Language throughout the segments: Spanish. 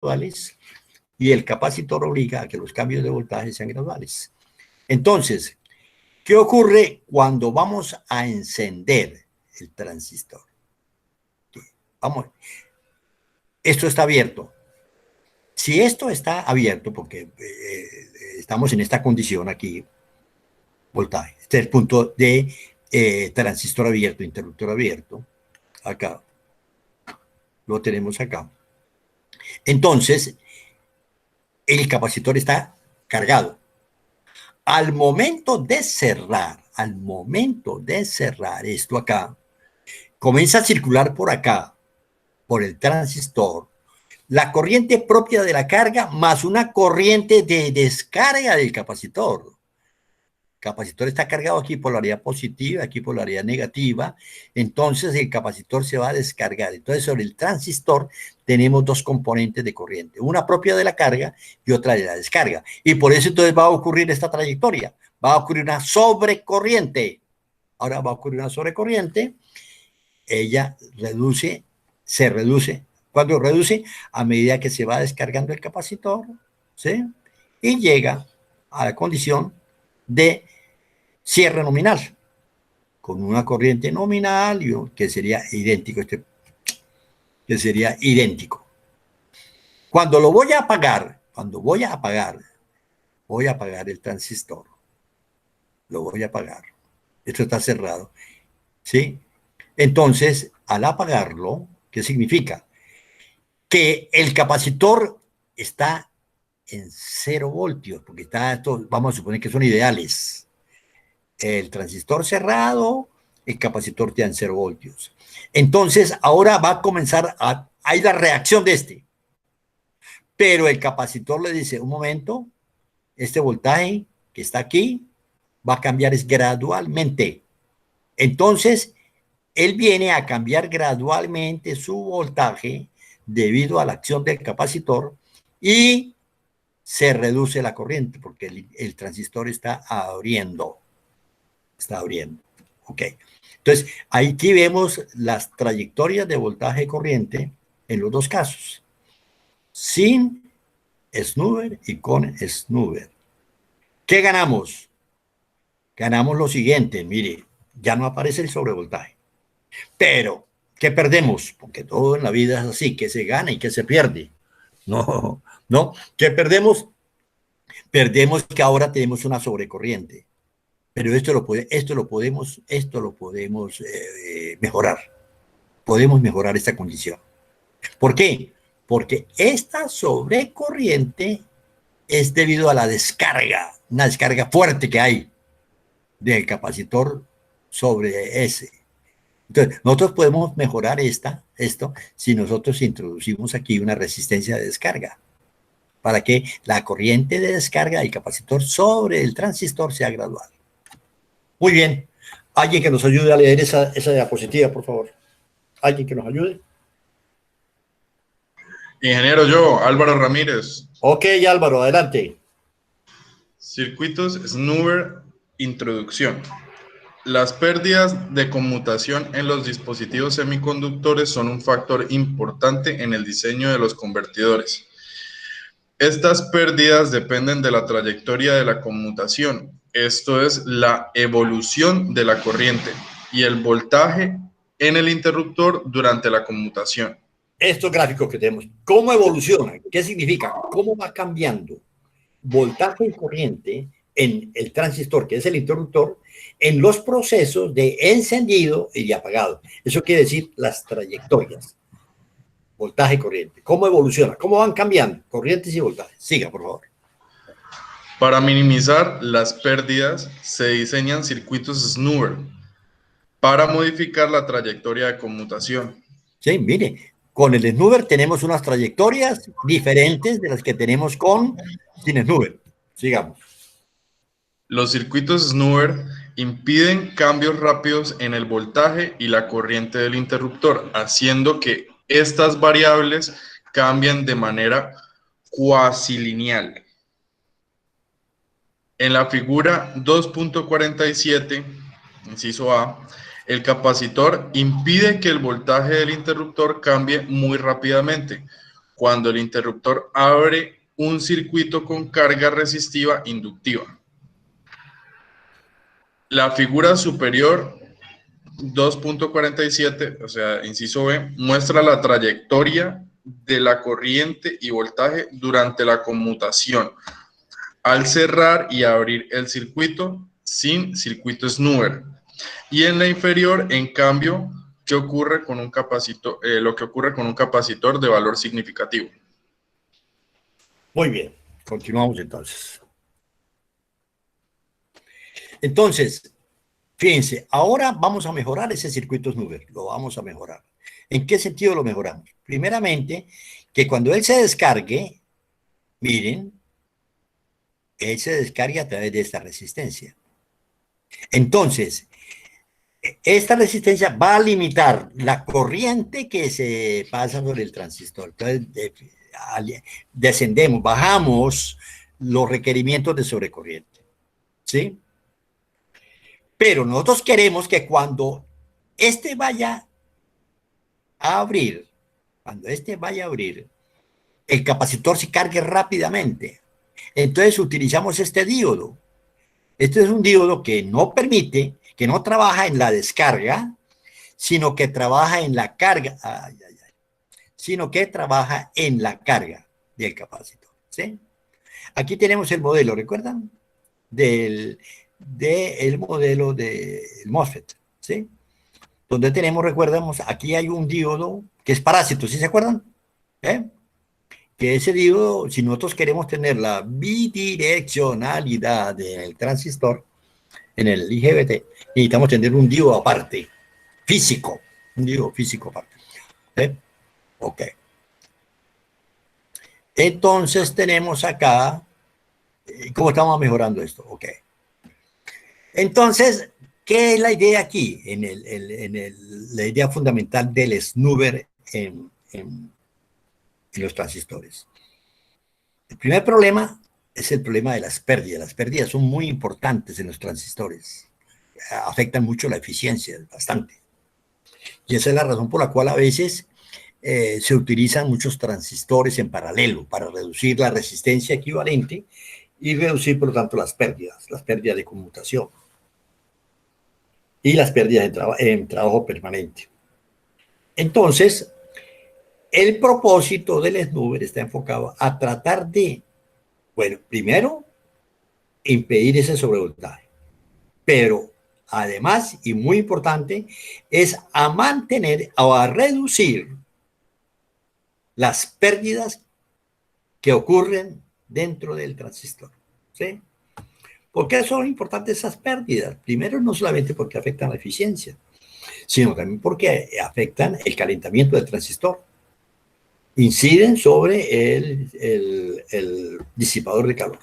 graduales y el capacitor obliga a que los cambios de voltaje sean graduales. Entonces, ¿qué ocurre cuando vamos a encender el transistor? Vamos, esto está abierto. Si esto está abierto, porque estamos en esta condición aquí, voltaje, este es el punto de transistor abierto, interruptor abierto, acá, lo tenemos acá. Entonces, el capacitor está cargado. Al momento de cerrar esto acá, comienza a circular por acá, por el transistor, la corriente propia de la carga más una corriente de descarga del capacitor. El capacitor está cargado aquí polaridad positiva, aquí polaridad negativa, entonces el capacitor se va a descargar. Entonces sobre el transistor tenemos dos componentes de corriente, una propia de la carga y otra de la descarga. Y por eso entonces va a ocurrir esta trayectoria, va a ocurrir una sobrecorriente. Ahora va a ocurrir una sobrecorriente, ella se reduce. Cuando reduce, a medida que se va descargando el capacitor, ¿sí? Y llega a la condición de cierre nominal, con una corriente nominal que sería idéntico, que sería idéntico. Cuando lo voy a apagar, voy a apagar el transistor, lo voy a apagar. Esto está cerrado, ¿sí? Entonces, al apagarlo, ¿qué significa? Que el capacitor está en 0 voltios, porque vamos a suponer que son ideales. El transistor cerrado, el capacitor está en 0 voltios. Entonces, ahora va a comenzar hay la reacción de este. Pero el capacitor le dice, un momento, este voltaje que está aquí va a cambiar gradualmente. Entonces, él viene a cambiar gradualmente su voltaje debido a la acción del capacitor y se reduce la corriente porque el transistor está abriendo. Ok. Entonces, aquí vemos las trayectorias de voltaje y corriente en los dos casos. Sin snooper y con snooper. ¿Qué ganamos? Ganamos lo siguiente, mire, ya no aparece el sobrevoltaje. Pero, ¿qué perdemos? Porque todo en la vida es así, que se gana y que se pierde. No, ¿qué perdemos? Perdemos que ahora tenemos una sobrecorriente. Pero esto lo podemos mejorar. Podemos mejorar esta condición. ¿Por qué? Porque esta sobrecorriente es debido a la descarga, una descarga fuerte que hay del capacitor sobre ese. Entonces, nosotros podemos mejorar esto si nosotros introducimos aquí una resistencia de descarga para que la corriente de descarga del capacitor sobre el transistor sea gradual. Muy bien. Alguien que nos ayude a leer esa diapositiva, por favor. Alguien que nos ayude. Ingeniero, yo, Álvaro Ramírez. Ok, Álvaro, adelante. Circuitos Snooper, introducción. Las pérdidas de conmutación en los dispositivos semiconductores son un factor importante en el diseño de los convertidores. Estas pérdidas dependen de la trayectoria de la conmutación, esto es, la evolución de la corriente y el voltaje en el interruptor durante la conmutación. Estos gráficos que tenemos, ¿cómo evoluciona? ¿Qué significa? ¿Cómo va cambiando voltaje y corriente en el transistor, que es el interruptor, en los procesos de encendido y de apagado? Eso quiere decir las trayectorias. Voltaje y corriente. ¿Cómo evoluciona? ¿Cómo van cambiando corrientes y voltajes? Siga, por favor. Para minimizar las pérdidas, se diseñan circuitos Snooper para modificar la trayectoria de conmutación. Sí, mire, con el snooper tenemos unas trayectorias diferentes de las que tenemos sin snooper. Sigamos. Los circuitos Snooper impiden cambios rápidos en el voltaje y la corriente del interruptor, haciendo que estas variables cambien de manera cuasilineal. En la figura 2.47, inciso A, el capacitor impide que el voltaje del interruptor cambie muy rápidamente. cuando el interruptor abre un circuito con carga resistiva inductiva. La figura superior 2.47, o sea, inciso B, muestra la trayectoria de la corriente y voltaje durante la conmutación al cerrar y abrir el circuito sin circuito snoozer. Y en la inferior, en cambio, ¿qué ocurre con un capacitor, lo que ocurre con un capacitor de valor significativo? Muy bien, continuamos entonces. Entonces, fíjense, ahora vamos a mejorar ese circuito snoozer, lo vamos a mejorar. ¿En qué sentido lo mejoramos? Primeramente, que cuando él se descargue, miren, él se descarga a través de esta resistencia. Entonces, esta resistencia va a limitar la corriente que se pasa por el transistor. Entonces, descendemos, bajamos los requerimientos de sobrecorriente. ¿Sí? Pero nosotros queremos que cuando este vaya a abrir, el capacitor se cargue rápidamente. Entonces utilizamos este diodo. Este es un diodo que no permite, que no trabaja en la descarga, sino que trabaja en la carga, sino que trabaja en la carga del capacitor. ¿Sí? Aquí tenemos el modelo, ¿recuerdan? Del modelo del MOSFET, ¿sí? Donde tenemos, recuerdamos, aquí hay un diodo que es parásito, ¿sí se acuerdan? Que ese diodo, si nosotros queremos tener la bidireccionalidad del transistor en el IGBT, necesitamos tener un diodo aparte, físico, un diodo físico aparte. Ok. Entonces tenemos acá, ¿cómo estamos mejorando esto? Ok. Entonces, ¿qué es la idea aquí? La idea fundamental del snoozer en los transistores. El primer problema es el problema de las pérdidas. Las pérdidas son muy importantes en los transistores. Afectan mucho la eficiencia, bastante. Y esa es la razón por la cual a veces se utilizan muchos transistores en paralelo para reducir la resistencia equivalente y reducir, por lo tanto, las pérdidas de conmutación y las pérdidas en trabajo permanente. Entonces, el propósito del snoozer está enfocado a tratar de, bueno, primero, impedir ese sobrevoltaje, pero además, y muy importante, es a mantener o a reducir las pérdidas que ocurren dentro del transistor. ¿Sí? ¿Por qué son importantes esas pérdidas? Primero, no solamente porque afectan la eficiencia, sino también porque afectan el calentamiento del transistor. Inciden sobre el disipador de calor.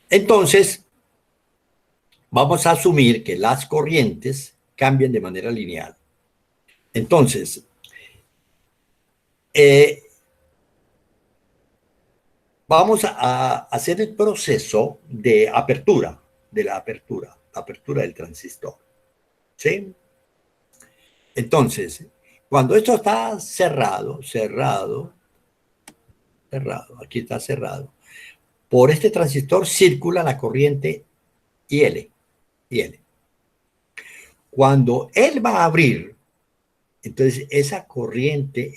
Entonces, vamos a asumir que las corrientes cambian de manera lineal. Entonces, vamos a hacer el proceso de apertura, apertura del transistor. ¿Sí? Entonces, cuando esto está cerrado, aquí está cerrado, por este transistor circula la corriente IL. Cuando él va a abrir, entonces esa corriente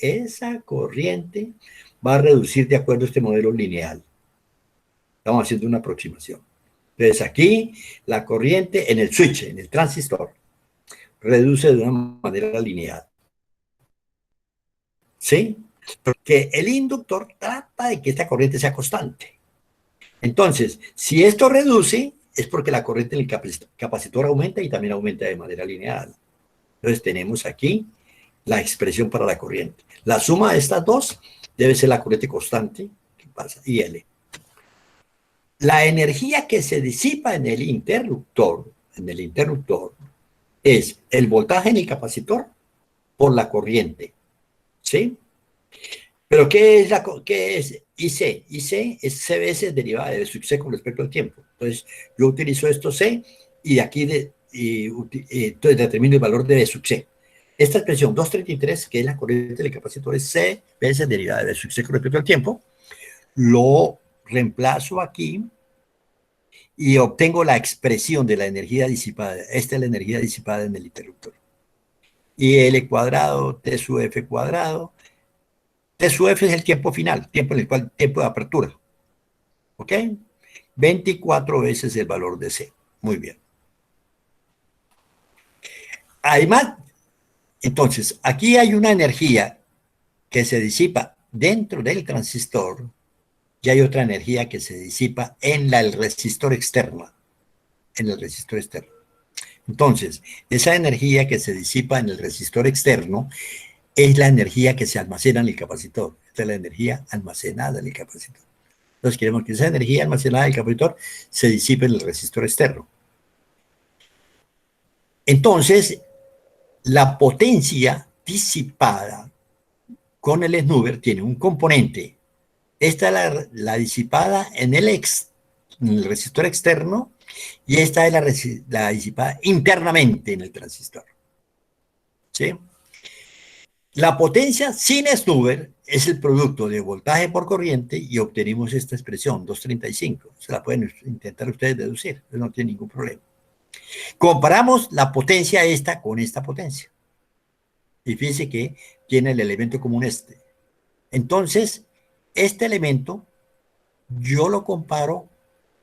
va a reducir de acuerdo a este modelo lineal. Estamos haciendo una aproximación. Entonces aquí la corriente en el switch, en el transistor, reduce de una manera lineal. ¿Sí? Porque el inductor trata de que esta corriente sea constante. Entonces, si esto reduce, es porque la corriente en el capacitor aumenta y también aumenta de manera lineal. Entonces tenemos aquí la expresión para la corriente. La suma de estas dos debe ser la corriente constante, que pasa, IL. La energía que se disipa en el interruptor es el voltaje en el capacitor por la corriente. ¿Sí? Pero ¿qué es IC? IC es C veces derivada de sub C con respecto al tiempo. Entonces, yo utilizo esto C y de aquí entonces determino el valor de B sub C. esta expresión 233, que es la corriente del capacitor, es C veces derivada de su C con respecto al tiempo, lo reemplazo aquí y obtengo la expresión de la energía disipada. Esta es la energía disipada en el interruptor. Y L cuadrado, T sub F cuadrado. T sub F es el tiempo final, tiempo en el cual, tiempo de apertura. ¿Ok? 24 veces el valor de C. Muy bien. Además, entonces, aquí hay una energía que se disipa dentro del transistor y hay otra energía que se disipa en el resistor externo. En el resistor externo. Entonces, esa energía que se disipa en el resistor externo es la energía que se almacena en el capacitor. Esta es la energía almacenada en el capacitor. Entonces, queremos que esa energía almacenada en el capacitor se disipe en el resistor externo. Entonces, la potencia disipada con el snoover tiene un componente. Esta es la disipada en el resistor externo y esta es la disipada internamente en el transistor. ¿Sí? La potencia sin snoover es el producto de voltaje por corriente y obtenemos esta expresión, 235. Se la pueden intentar ustedes deducir, no tiene ningún problema. Comparamos la potencia esta con esta potencia. Y fíjense que tiene el elemento común este. Entonces, este elemento, yo lo comparo,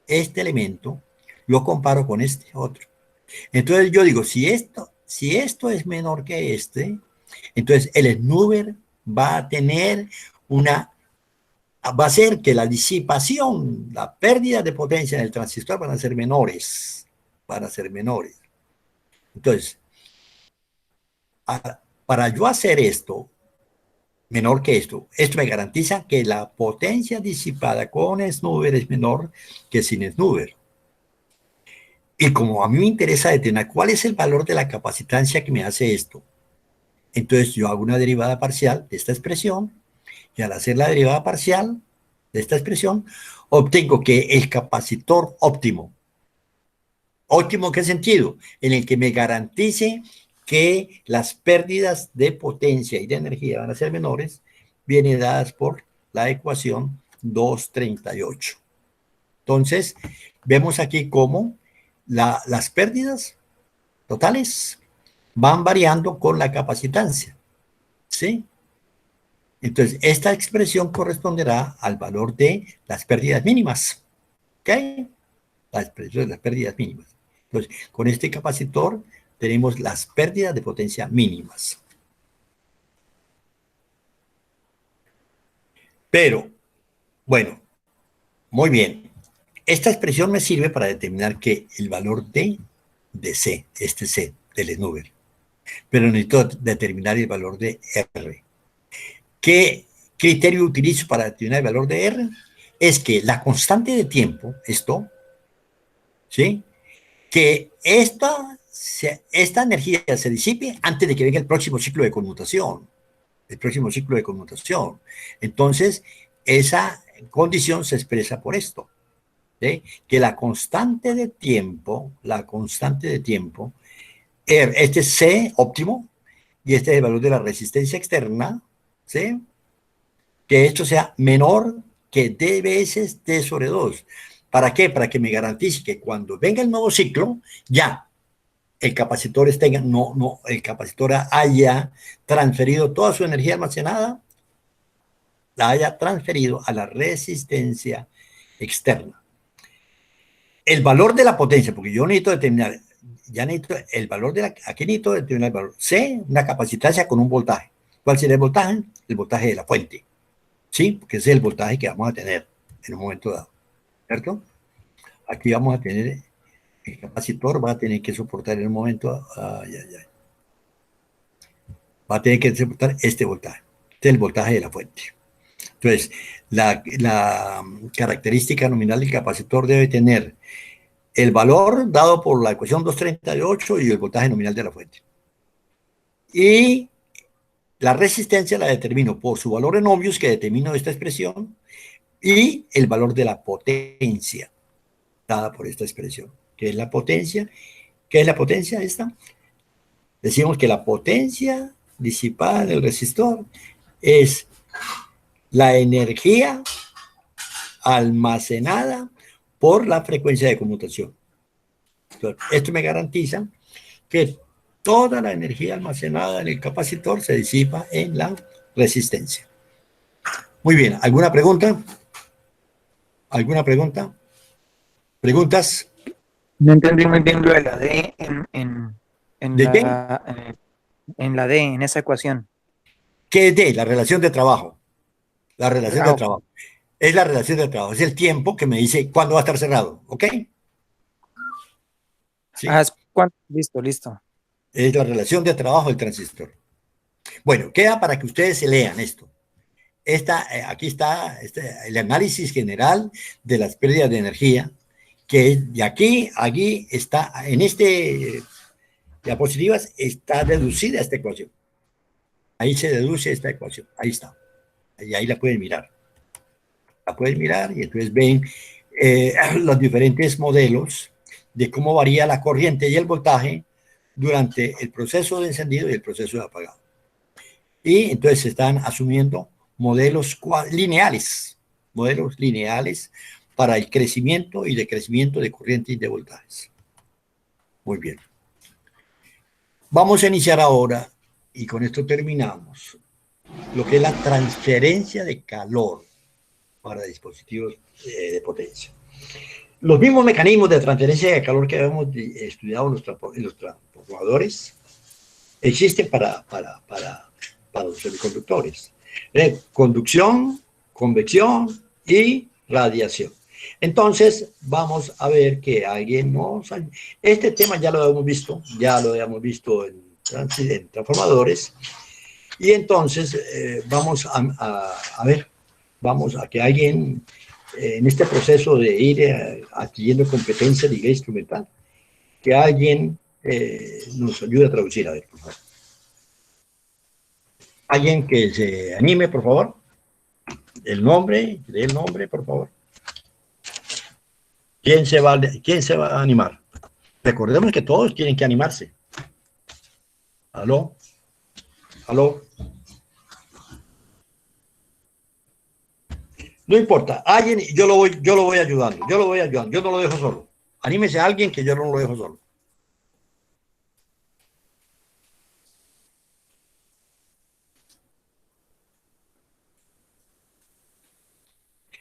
este elemento, lo comparo con este otro. Entonces yo digo, si esto es menor que este, entonces el snoover va a tener va a ser que la disipación, la pérdida de potencia en el transistor van a ser menores. Van a ser menores. Entonces, para yo hacer esto, menor que esto me garantiza que la potencia disipada con snoover es menor que sin snoover. Y como a mí me interesa determinar cuál es el valor de la capacitancia que me hace esto, entonces yo hago una derivada parcial de esta expresión y al hacer la derivada parcial de esta expresión, obtengo que el capacitor óptimo, ¿óptimo en qué sentido? En el que me garantice que las pérdidas de potencia y de energía van a ser menores, vienen dadas por la ecuación 238. Entonces, vemos aquí cómo las pérdidas totales van variando con la capacitancia, ¿sí? Entonces, esta expresión corresponderá al valor de las pérdidas mínimas, ¿ok? La expresión de las pérdidas mínimas. Entonces, con este capacitor tenemos las pérdidas de potencia mínimas. Pero, bueno, muy bien. Esta expresión me sirve para determinar que el valor de C, este C, del snoover. Pero necesito determinar el valor de R. ¿Qué criterio utilizo para determinar el valor de R? Es que la constante de tiempo, esto, ¿sí? Que esta energía se disipe antes de que venga el próximo ciclo de conmutación. El próximo ciclo de conmutación. Entonces, esa condición se expresa por esto. ¿Sí? Que la constante de tiempo, este es C óptimo, y este es el valor de la resistencia externa, ¿sí? Que esto sea menor que D veces T sobre 2. ¿Para qué? Para que me garantice que cuando venga el nuevo ciclo, ya el capacitor el capacitor haya transferido toda su energía almacenada, la haya transferido a la resistencia externa. El valor de la potencia, porque yo necesito determinar, ya necesito el valor aquí necesito determinar el valor. C, una capacitancia con un voltaje. ¿Cuál sería el voltaje? El voltaje de la fuente. ¿Sí? Porque ese es el voltaje que vamos a tener en un momento dado. ¿Cierto? Aquí vamos a tener, el capacitor va a tener que soportar en un momento, va a tener que soportar este voltaje. Este es el voltaje de la fuente. Entonces, la característica nominal del capacitor debe tener el valor dado por la ecuación 238 y el voltaje nominal de la fuente. Y la resistencia la determino por su valor en ohmios, que determino esta expresión, y el valor de la potencia dada por esta expresión. ¿Qué es la potencia? ¿Qué es la potencia esta? Decimos que la potencia disipada del resistor es la energía almacenada por la frecuencia de conmutación. Entonces, esto me garantiza que toda la energía almacenada en el capacitor se disipa en la resistencia. Muy bien, ¿alguna pregunta? ¿Alguna pregunta? ¿Preguntas? No entendí muy bien lo de la D ¿De qué? en la D, en esa ecuación. ¿Qué es D? La relación de trabajo. La relación de Ok. trabajo. Es la relación de trabajo. Es el tiempo que me dice cuándo va a estar cerrado. ¿Ok? ¿Sí? Listo, listo. Es la relación de trabajo del transistor. Bueno, queda para que ustedes se lean esto. Aquí está el análisis general de las pérdidas de energía, que de aquí está, en diapositivas está deducida esta ecuación. Ahí se deduce esta ecuación. Ahí está. Y ahí la pueden mirar. La pueden mirar y entonces ven los diferentes modelos de cómo varía la corriente y el voltaje durante el proceso de encendido y el proceso de apagado. Y entonces se están asumiendo modelos lineales para el crecimiento y decrecimiento de corriente y de voltajes. Muy bien. Vamos a iniciar ahora, y con esto terminamos, lo que es la transferencia de calor para dispositivos de potencia. Los mismos mecanismos de transferencia de calor que habíamos estudiado en los transformadores existen para los semiconductores. Conducción, convección y radiación. Entonces, vamos a ver que alguien nos... Este tema ya lo habíamos visto en transformadores. Y entonces, vamos a ver, vamos a que alguien, en este proceso de ir adquiriendo competencia de guía instrumental, que alguien nos ayude a traducir. A ver, por favor. Alguien que se anime, por favor. Dé el nombre, por favor. ¿Quién se va a animar? Recordemos que todos tienen que animarse. ¿Aló? ¿Aló? No importa. Alguien, yo lo voy ayudando. Yo no lo dejo solo. Anímese a alguien que yo no lo dejo solo.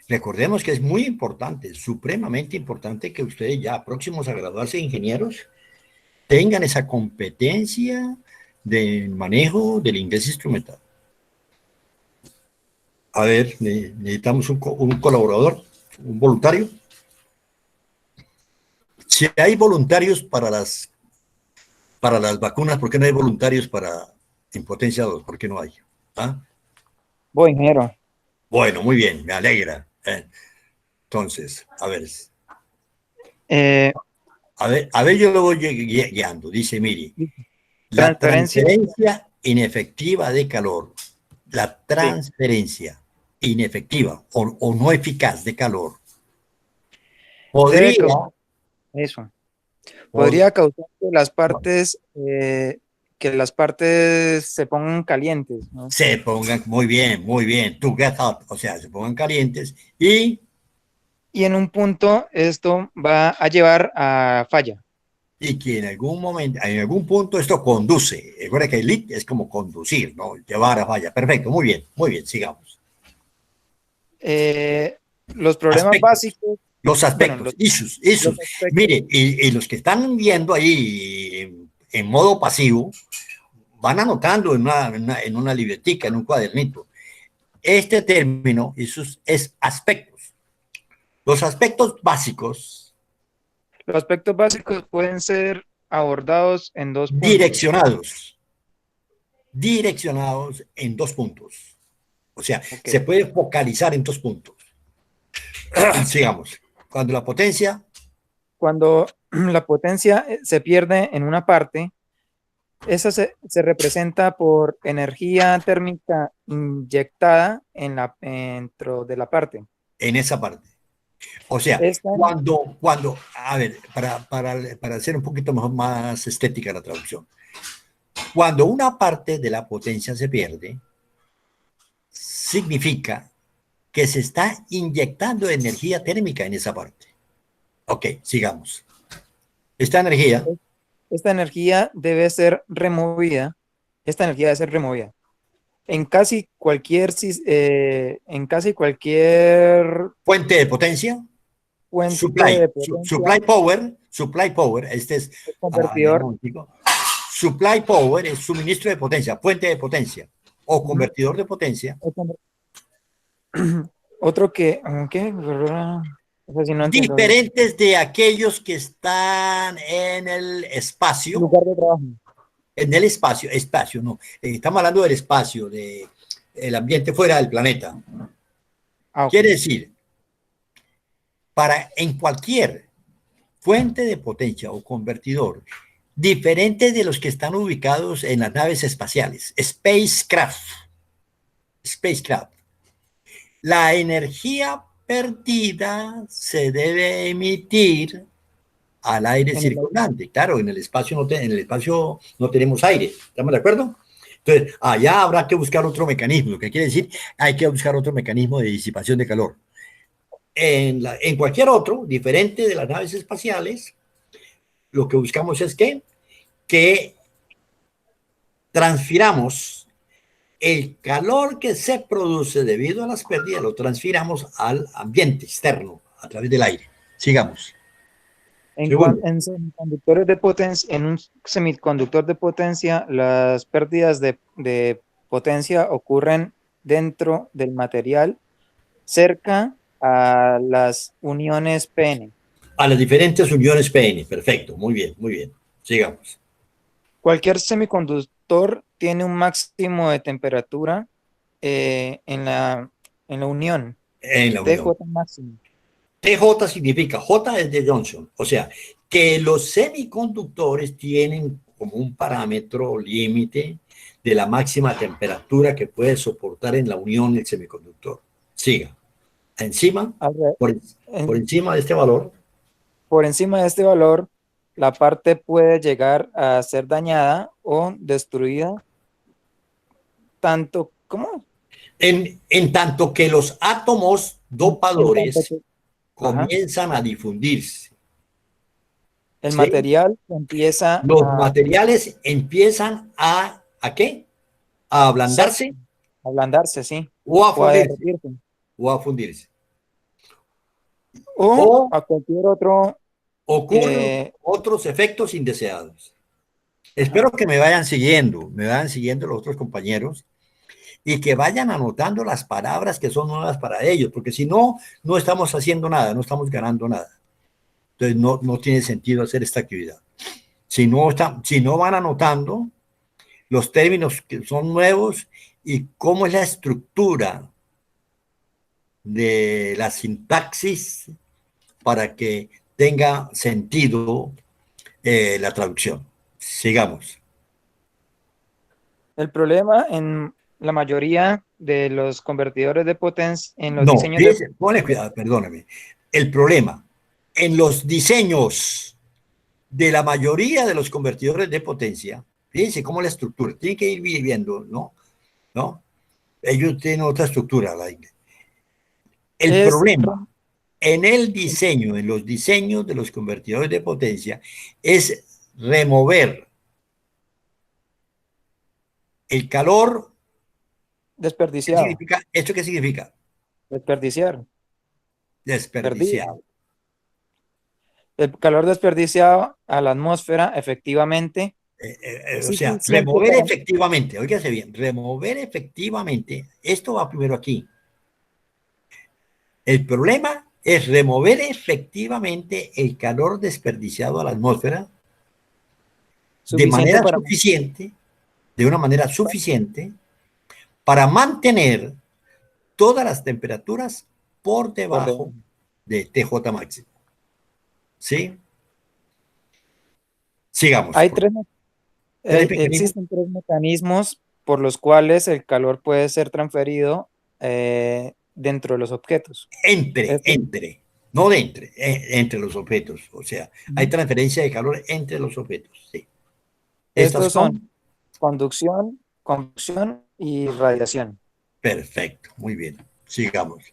Recordemos que es muy importante, supremamente importante, que ustedes ya próximos a graduarse de ingenieros tengan esa competencia de manejo del inglés instrumental. A ver, necesitamos un colaborador, un voluntario. Si hay voluntarios para las vacunas, ¿por qué no hay voluntarios para impotencia 2? ¿Por qué no hay? ¿Ah? Voy, ingeniero. Bueno, muy bien, me alegra. Entonces, a ver, yo lo voy guiando. Dice, mire, la transferencia inefectiva de calor, la transferencia inefectiva o no eficaz de calor, podría causar que las partes se pongan calientes, ¿no? Se pongan, muy bien, to get hot, o sea, se pongan calientes y en un punto esto va a llevar a falla. Y que en algún punto esto conduce. Recuerda que el lead es como conducir, ¿no? Llevar a falla. Perfecto, muy bien, sigamos. Los problemas básicos. Los aspectos, bueno, issues. Mire, y los que están viendo ahí en modo pasivo, van anotando en una libretica, en un cuadernito. Este término, issues, es aspectos. Los aspectos básicos. Los aspectos básicos pueden ser abordados en 2 puntos. Direccionados en 2 puntos. O sea, se puede focalizar en 2 puntos. Sigamos. Cuando la potencia se pierde en una parte, esa se representa por energía térmica inyectada dentro de la parte. En esa parte. O sea, a ver, para hacer un poquito más estética la traducción. Cuando una parte de la potencia se pierde, significa que se está inyectando energía térmica en esa parte. Ok, sigamos. Esta energía, Esta energía debe ser removida. Esta energía debe ser removida. En casi cualquier, en casi cualquier fuente de potencia, fuente supply, de potencia, supply power, este es, convertidor, supply power es suministro de potencia, fuente de potencia, o convertidor de potencia. Otro que, ¿qué? O sea, si no entiendo bien. Diferentes de aquellos que están en el espacio. Lugar de trabajo. En el espacio, no. Estamos hablando del espacio, del ambiente fuera del planeta. Okay. Quiere decir, en cualquier fuente de potencia o convertidor, diferente de los que están ubicados en las naves espaciales, spacecraft, la energía perdida se debe emitir al aire circundante. Claro, en el espacio no tenemos aire. ¿Estamos de acuerdo? Entonces, allá habrá que buscar otro mecanismo. Lo que quiere decir, hay que buscar otro mecanismo de disipación de calor. En cualquier otro, diferente de las naves espaciales, lo que buscamos es que transfiramos el calor que se produce debido a las pérdidas, lo transfiramos al ambiente externo a través del aire. Sigamos. En semiconductores de potencia, en un semiconductor de potencia, las pérdidas de potencia ocurren dentro del material, cerca a las uniones PN. A las diferentes uniones PN, perfecto, muy bien, muy bien. Sigamos. Cualquier semiconductor tiene un máximo de temperatura en la unión. En la unión. TJ máximo. TJ significa, J es de Johnson, o sea, que los semiconductores tienen como un parámetro límite de la máxima temperatura que puede soportar en la unión el semiconductor. Siga. Encima, por encima de este valor. Por encima de este valor, la parte puede llegar a ser dañada o destruida tanto como en tanto que los átomos dopadores comienzan a difundirse. El material empieza Los materiales empiezan ¿a qué? A ablandarse. A ablandarse, sí. O a fundirse. O a fundirse. O a cualquier otro. Ocurren otros efectos indeseados. Espero que me vayan siguiendo los otros compañeros y que vayan anotando las palabras que son nuevas para ellos, porque si no, no estamos haciendo nada, no estamos ganando nada. Entonces no tiene sentido hacer esta actividad. Si no van anotando los términos que son nuevos y cómo es la estructura de la sintaxis para que tenga sentido la traducción. Sigamos. El problema en la mayoría de los convertidores de potencia, en los diseños ponle cuidado, perdóname. El problema en los diseños de la mayoría de los convertidores de potencia, fíjense cómo la estructura, tiene que ir viendo, ¿no? Ellos tienen otra estructura. El problema en el diseño, en los diseños de los convertidores de potencia, es remover el calor desperdiciado. ¿Esto qué significa? Desperdiciar. Desperdiciado. El calor desperdiciado a la atmósfera, efectivamente. O sea, remover efectivamente, óigase bien, remover efectivamente, esto va primero aquí. El problema es remover efectivamente el calor desperdiciado a la atmósfera de una manera suficiente para mantener todas las temperaturas por debajo de TJ máximo. ¿Sí? Sigamos. Existen tres mecanismos por los cuales el calor puede ser transferido dentro de los objetos. Entre los objetos. O sea, hay transferencia de calor entre los objetos. Sí. Estos son conducción y radiación. Perfecto, muy bien. Sigamos.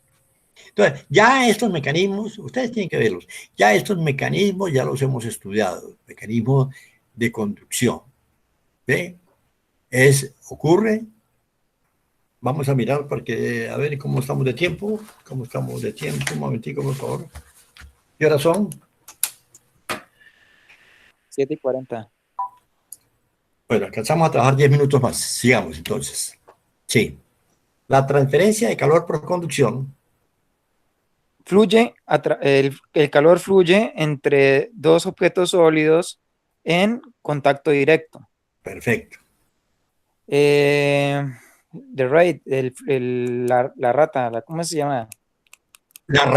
Entonces, ya estos mecanismos, ustedes tienen que verlos, ya estos mecanismos ya los hemos estudiado, mecanismos de conducción. ¿Ve? Ocurre, vamos a mirar porque, a ver cómo estamos de tiempo, un momentico, por favor. ¿Qué horas son? 7:40. Bueno, alcanzamos a trabajar 10 minutos más. Sigamos entonces. Sí. La transferencia de calor por conducción. El calor fluye entre dos objetos sólidos en contacto directo. Perfecto. The rate, la rata, ¿cómo se llama?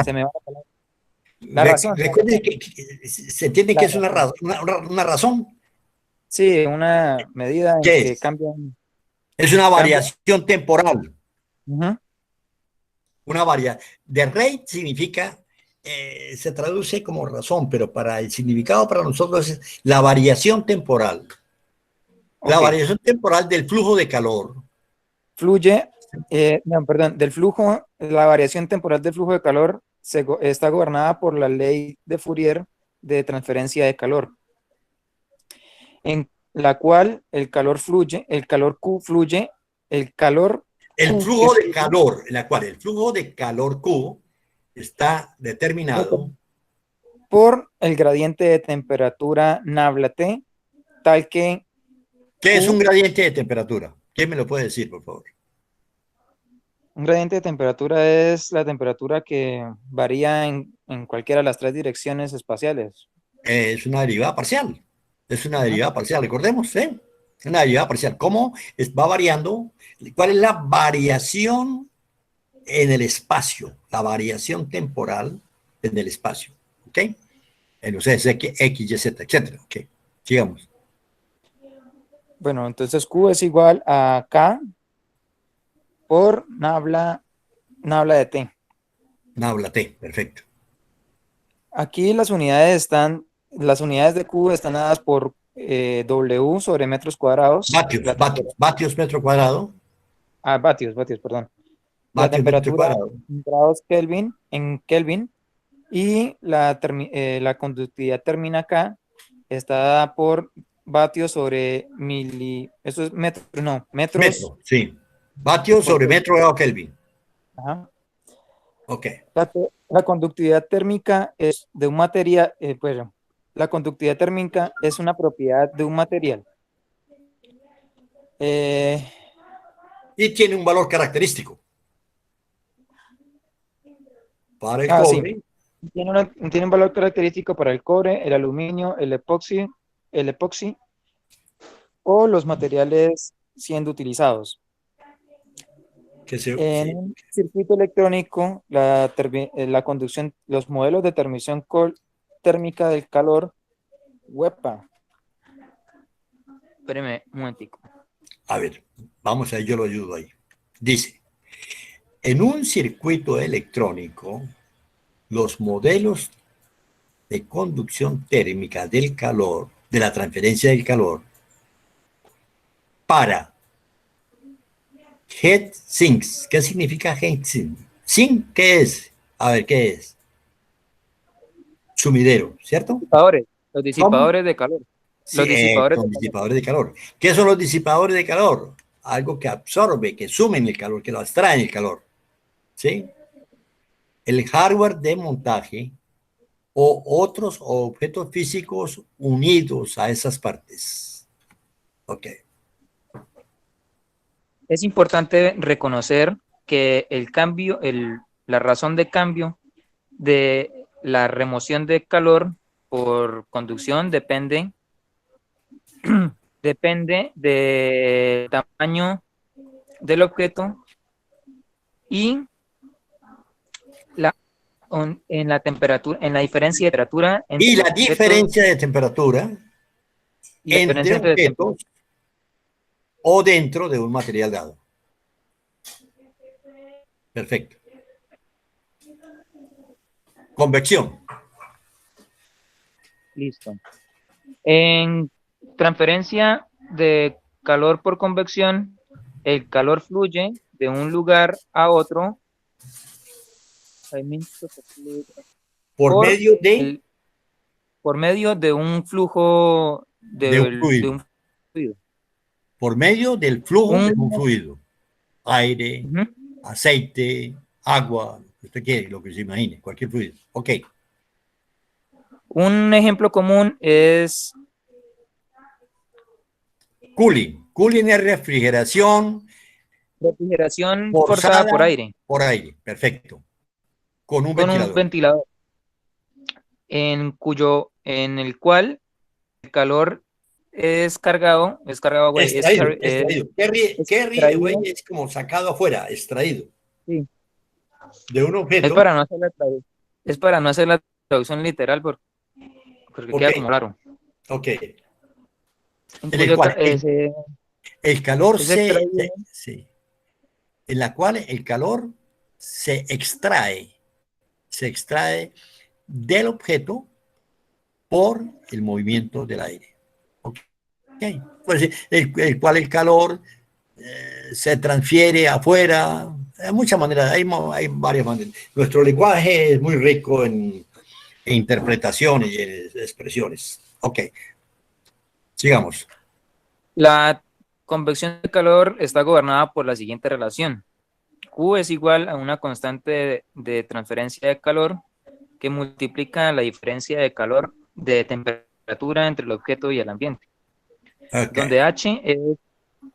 Se me va la palabra. La razón. Recuerden que se entiende que es una razón. Sí, una medida en ¿Qué que es? cambian. Es una variación temporal. Uh-huh. Una variación. The rate significa, se traduce como razón, pero para el significado para nosotros es la variación temporal. La variación temporal del flujo de calor. La variación temporal del flujo de calor está gobernada por la ley de Fourier de transferencia de calor, en la cual el calor Q fluye, El flujo de calor, en la cual el flujo de calor Q está determinado por el gradiente de temperatura nabla-T, tal que... ¿Qué es un gradiente de temperatura? ¿Quién me lo puede decir, por favor? Un gradiente de temperatura es la temperatura que varía en cualquiera de las tres direcciones espaciales. Es una derivada parcial. Es una derivada parcial, recordemos, ¿eh? Una derivada parcial. ¿Cómo va variando? ¿Cuál es la variación en el espacio? La variación temporal en el espacio. ¿Ok? En los X, Y, Z, etcétera. ¿Ok? Sigamos. Bueno, entonces Q es igual a K por nabla de T. Nabla T, perfecto. Aquí las unidades de Q están dadas por W sobre metros cuadrados. Vatios metro cuadrado. Vatios, perdón. La Vatios metro temperatura cuadrado. en grados Kelvin, y la conductividad térmica K está dada por vatios sobre eso es metros. Metro, sí. Vatios sobre metro grado Kelvin. Ajá. Ok. La conductividad térmica es de un material, la conductividad térmica es una propiedad de un material. Y tiene un valor característico. Para el cobre. Sí. Tiene un valor característico para el cobre, el aluminio, el epoxi o los materiales siendo utilizados. En un circuito electrónico, la conducción, los modelos de transmisión térmica del calor, espéreme un momentico. A ver, vamos a ver, yo lo ayudo ahí. Dice, en un circuito electrónico, los modelos de conducción térmica del calor, de la transferencia del calor, para heat sinks. ¿Qué significa heat sink? ¿Sink qué es? A ver, ¿qué es? Sumidero, ¿cierto? Los disipadores de calor. Sí, disipadores de calor. ¿Qué son los disipadores de calor? Algo que absorbe, que sumen el calor, que lo abstraen el calor. ¿Sí? El hardware de montaje o otros objetos físicos unidos a esas partes. Ok. Es importante reconocer que la razón de cambio de la remoción de calor por conducción depende del tamaño del objeto y en la temperatura, en la diferencia de temperatura y la diferencia de temperatura entre objetos o dentro de un material dado. Perfecto. Convección. Listo. En transferencia de calor por convección, el calor fluye de un lugar a otro por medio por medio de un flujo de un de fluido. un fluido. Por medio del flujo de un Un, fluido. Aire, ujú. aceite, agua, lo que usted quiere, lo que se imagine, cualquier fluido. Ok. Un ejemplo común es Cooling. Cooling es refrigeración refrigeración forzada por forzada aire por aire. Perfecto. Con un con un ventilador. ventilador, en el cual el calor güey, Extraído, extraído. ¿Qué ríe, güey? extraído, Es como sacado afuera, extraído sí. de un Es objeto. para no hacer es para no hacer la traducción literal porque Ok, queda como raro. ok. En el Entonces, cual el calor es extraído. sí, en la cual el calor se extrae del objeto por el movimiento del aire. Ok. Pues el cual el calor se transfiere afuera. Hay muchas maneras, hay varias maneras. Nuestro lenguaje es muy rico en interpretaciones y en expresiones. Ok, sigamos. La convección de calor está gobernada por la siguiente relación. Q es igual a una constante de transferencia de calor que multiplica la diferencia de calor de temperatura entre el objeto y el ambiente, Ok,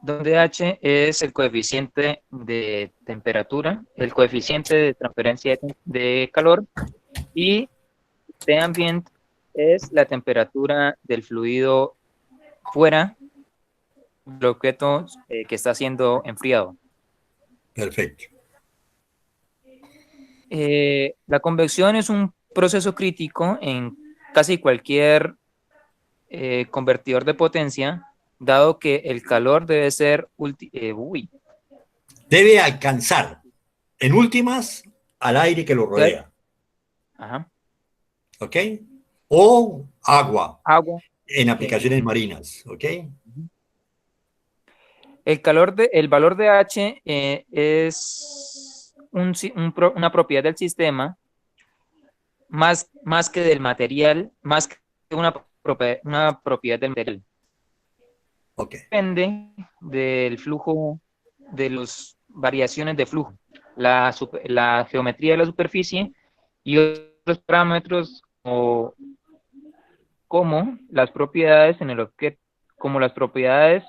donde H es el coeficiente de temperatura, el coeficiente de transferencia de calor, y T ambient es la temperatura del fluido fuera del objeto que está siendo enfriado. perfecto. La convección es un proceso crítico en casi cualquier convertidor de potencia, dado que el calor debe ser Debe alcanzar, en últimas, al aire que lo rodea. ajá, ¿Ok? O agua agua. en Sí. aplicaciones marinas. ¿Ok? El valor de H es una propiedad del sistema más que del material, más que una propiedad del material. Ok. Depende del flujo, de las variaciones de flujo, la geometría de la superficie y otros parámetros como las propiedades en el objeto, como las propiedades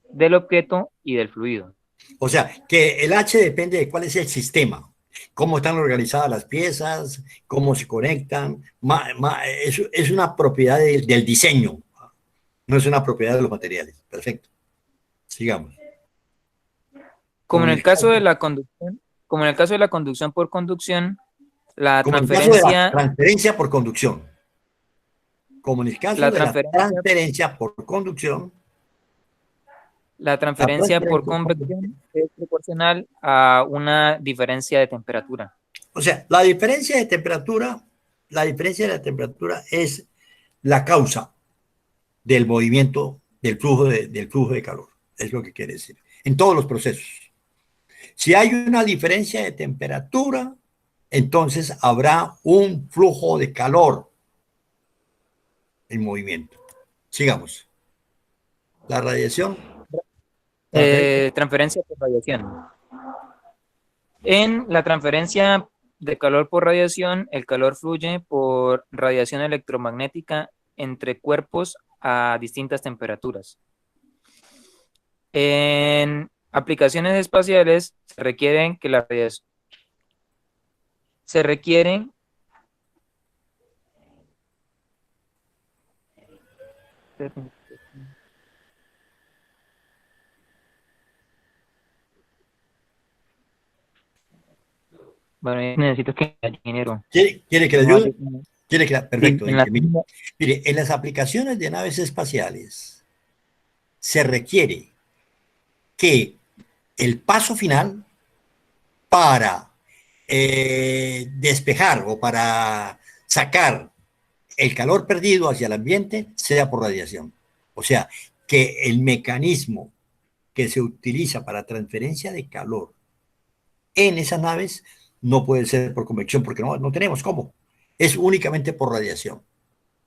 del objeto y del fluido. O sea, que el H depende de cuál es el sistema, cómo están organizadas las piezas, cómo se conectan. Es una propiedad del diseño, no es una propiedad de los materiales. Perfecto. Sigamos. Como Como en en el el caso caso, de la conducción, como en el caso de la conducción por conducción, la como en el caso de la transferencia, transferencia por conducción. Como en el caso la de la transferencia, transferencia por conducción, la la transferencia por transferencia por conducción. convección es proporcional a una diferencia de temperatura. O sea, la diferencia de la temperatura es la causa del movimiento del flujo de calor. Es lo que quiere decir. En todos los procesos. Si hay una diferencia de temperatura, entonces habrá un flujo de calor en movimiento. Sigamos. La radiación. Transferencia. Transferencia por radiación. En la transferencia de calor por radiación, el calor fluye por radiación electromagnética entre cuerpos a distintas temperaturas. En aplicaciones espaciales se requieren bueno, necesito que haya dinero. ¿Quiere que le No ayude? hay- no. Sí, Perfecto. Mire, en las aplicaciones de naves espaciales se requiere que el paso final para despejar o para sacar el calor perdido hacia el ambiente sea por radiación. O sea, que el mecanismo que se utiliza para transferencia de calor en esas naves no puede ser por convección, porque no tenemos cómo. Es únicamente por radiación.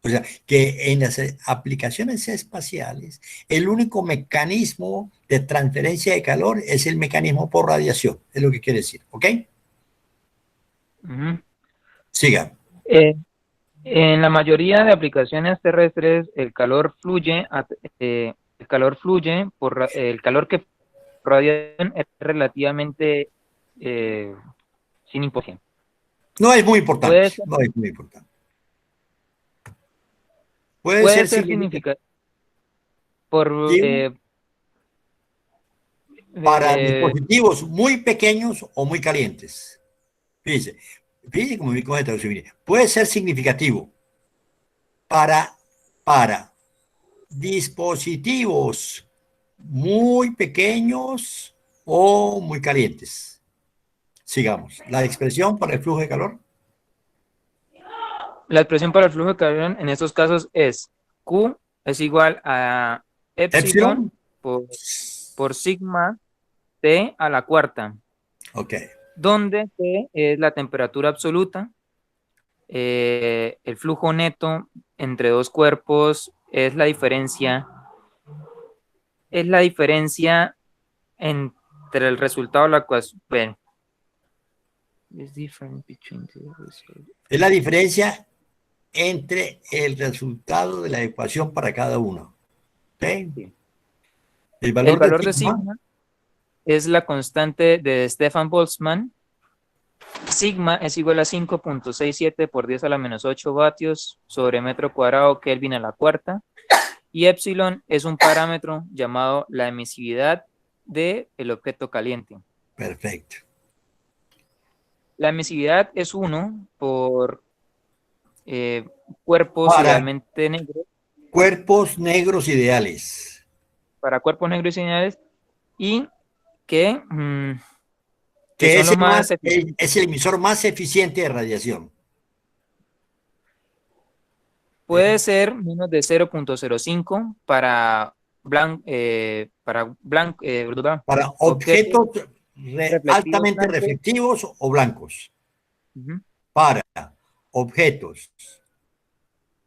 O sea, que en las aplicaciones espaciales, el único mecanismo de transferencia de calor es el mecanismo por radiación. Es lo que quiere decir, ¿ok? Siga. En la mayoría de aplicaciones terrestres, el calor por el calor que radiación es relativamente sin importancia. No es muy importante. No es muy importante. Puede ser significativo para dispositivos muy pequeños o muy calientes. Fíjese cómo me coge traducción. Puede ser significativo para dispositivos muy pequeños o muy calientes. Sigamos. La expresión para el flujo de calor. La expresión para el flujo de calor en estos casos es Q es igual a epsilon por sigma T a la cuarta. Ok. Donde T es la temperatura absoluta, el flujo neto entre dos cuerpos es la diferencia entre el resultado de la ecuación. Bueno, es la diferencia entre el resultado de la ecuación para cada uno. ¿Okay? Sí. El valor de sigma es la constante de Stefan Boltzmann. Sigma es igual a 5.67 por 10 a la menos 8 vatios sobre metro cuadrado Kelvin a la cuarta. Y epsilon es un parámetro llamado la emisividad del objeto caliente. Perfecto. La emisividad es 1 por cuerpos idealmente negros. Cuerpos negros ideales. Para cuerpos negros ideales y que es el emisor más eficiente de radiación. Puede ser menos de 0.05 para objetos altamente reflectivos o blancos. Para objetos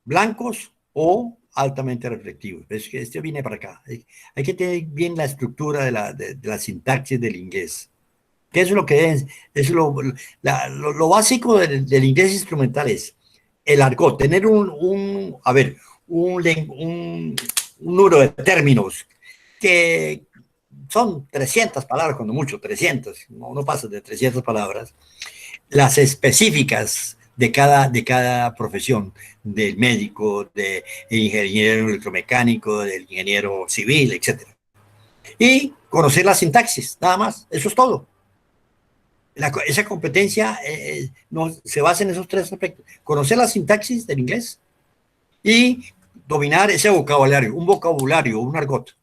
blancos o altamente reflectivos. Es que este viene para acá. Hay que tener bien la estructura de la sintaxis del inglés. ¿Qué es lo que es lo básico del inglés instrumental? Es el argot, tener un número de términos que son 300 palabras, cuando mucho, 300, no pasa de 300 palabras, las específicas de cada profesión, del médico, del ingeniero electromecánico, del ingeniero civil, etc. Y conocer la sintaxis, nada más, eso es todo. Esa competencia se basa en esos tres aspectos. Conocer la sintaxis del inglés y dominar ese vocabulario, un argot.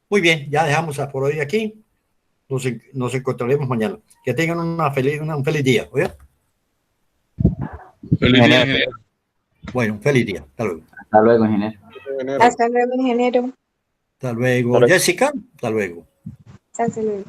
Muy bien, ya dejamos por hoy aquí. Nos encontraremos mañana. Que tengan un feliz día. ¿Oye? Feliz día, ingeniero. Bueno, un feliz día. Hasta luego. Hasta luego, ingeniero. Hasta luego, ingeniero. Hasta luego, Jessica. Hasta luego. Hasta luego.